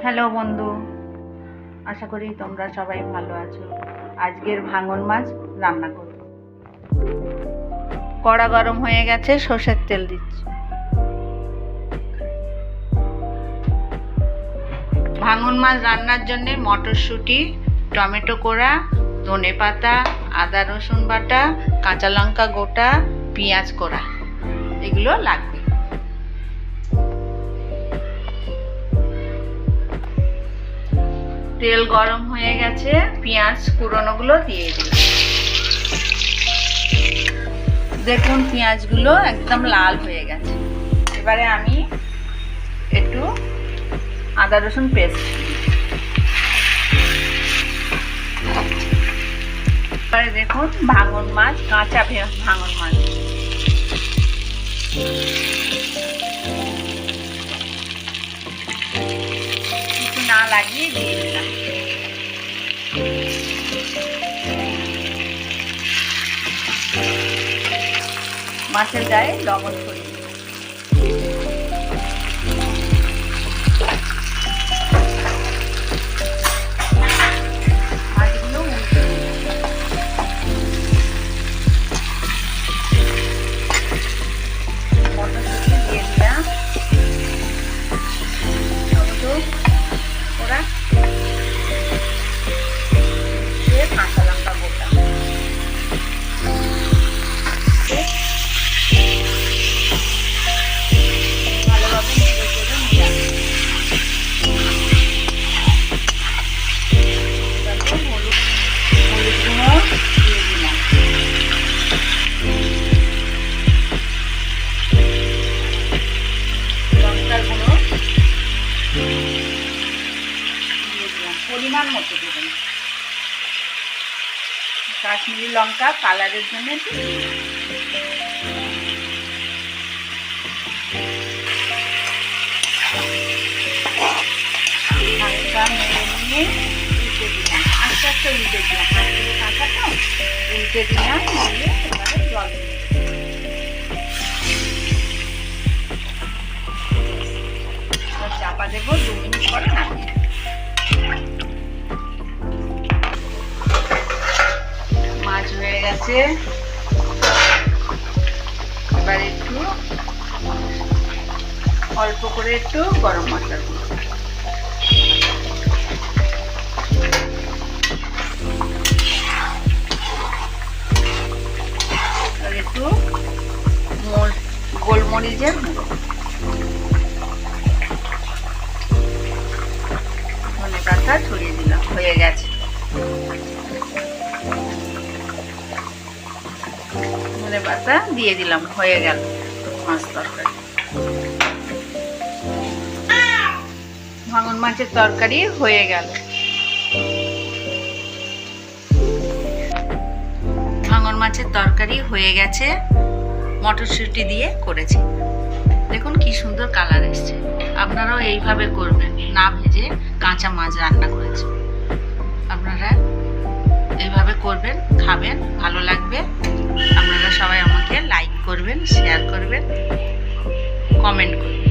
Hello বন্ধু, আশা করি তোমরা সবাই ভালো আছো। আজকের ভাঙন মাছ রান্না করব। কড়া গরম হয়ে গেছে, সর্ষের তেল দিচ্ছি। ভাঙন মাছ রান্নার জন্য মটরশুঁটি, টমেটো কোড়া, ধনেপাতা, আদা রসুন বাটা, কাঁচা লঙ্কা গোটা, পেঁয়াজ কোড়া এগুলো লাগবে। তেল গরম হয়ে গেছে, পেঁয়াজ কুড়োনোগুলো দিয়ে দিই। দেখুন পেঁয়াজগুলো একদম লাল হয়ে গেছে। এবারে আমি একটু আদা রসুন পেস্ট, এবারে দেখুন ভাঙন মাছ, কাঁচা ভাঙন মাছ কিছু না লাগিয়ে দিয়ে দিলাম। মাছের গায়ে লবণ ছড়িয়ে মাছগুলো উল্টে মটরশুঁটি দিয়ে দিলাম, টমেটো ওরা কাঁচা লঙ্কা গোটা ভালোভাবে নেড়ে চেড়ে নিলাম। হলুদ গুঁড়ো দিয়ে দিলাম, লঙ্কার গুঁড়ো দিয়ে দিলাম, পরিমাণ মতো দেবেন। কাশ্মীরি লঙ্কা কালারের জন্য একটু হালকা নেড়ে নিয়ে উল্টে দিলাম, আস্তে আস্তে উল্টে দিলাম। মাছগুলো কাঁচা তো উল্টে দিলাম, দিয়ে এবারে জল চাপা দেবো, 2 মিনিট পরে নামিয়ে। মাছ হয়ে গেছে, এবার একটু অল্প করে একটু গরম মশলা দিই, আর একটু গোলমরিচের গুঁড়ো, ধনেপাতা ছড়িয়ে দিলাম। হয়ে গেছে, ধনেপাতা দিয়ে দিলাম, হয়ে গেল মাছ তরকারি। ভাঙন মাছের তরকারি হয়ে গেল। ভাঙন মাছের তরকারি হয়ে গেছে, মটরশুঁটি দিয়ে করেছি। দেখুন কি সুন্দর কালার এসছে। আপনারাও এইভাবে করবেন, না ভেজে কাঁচা মাছ রান্না করেছি। আপনারা এইভাবে করবেন, খাবেন, ভালো লাগবে। আপনারা সবাই আমাকে লাইক করবেন, শেয়ার করবেন, কমেন্ট করবেন।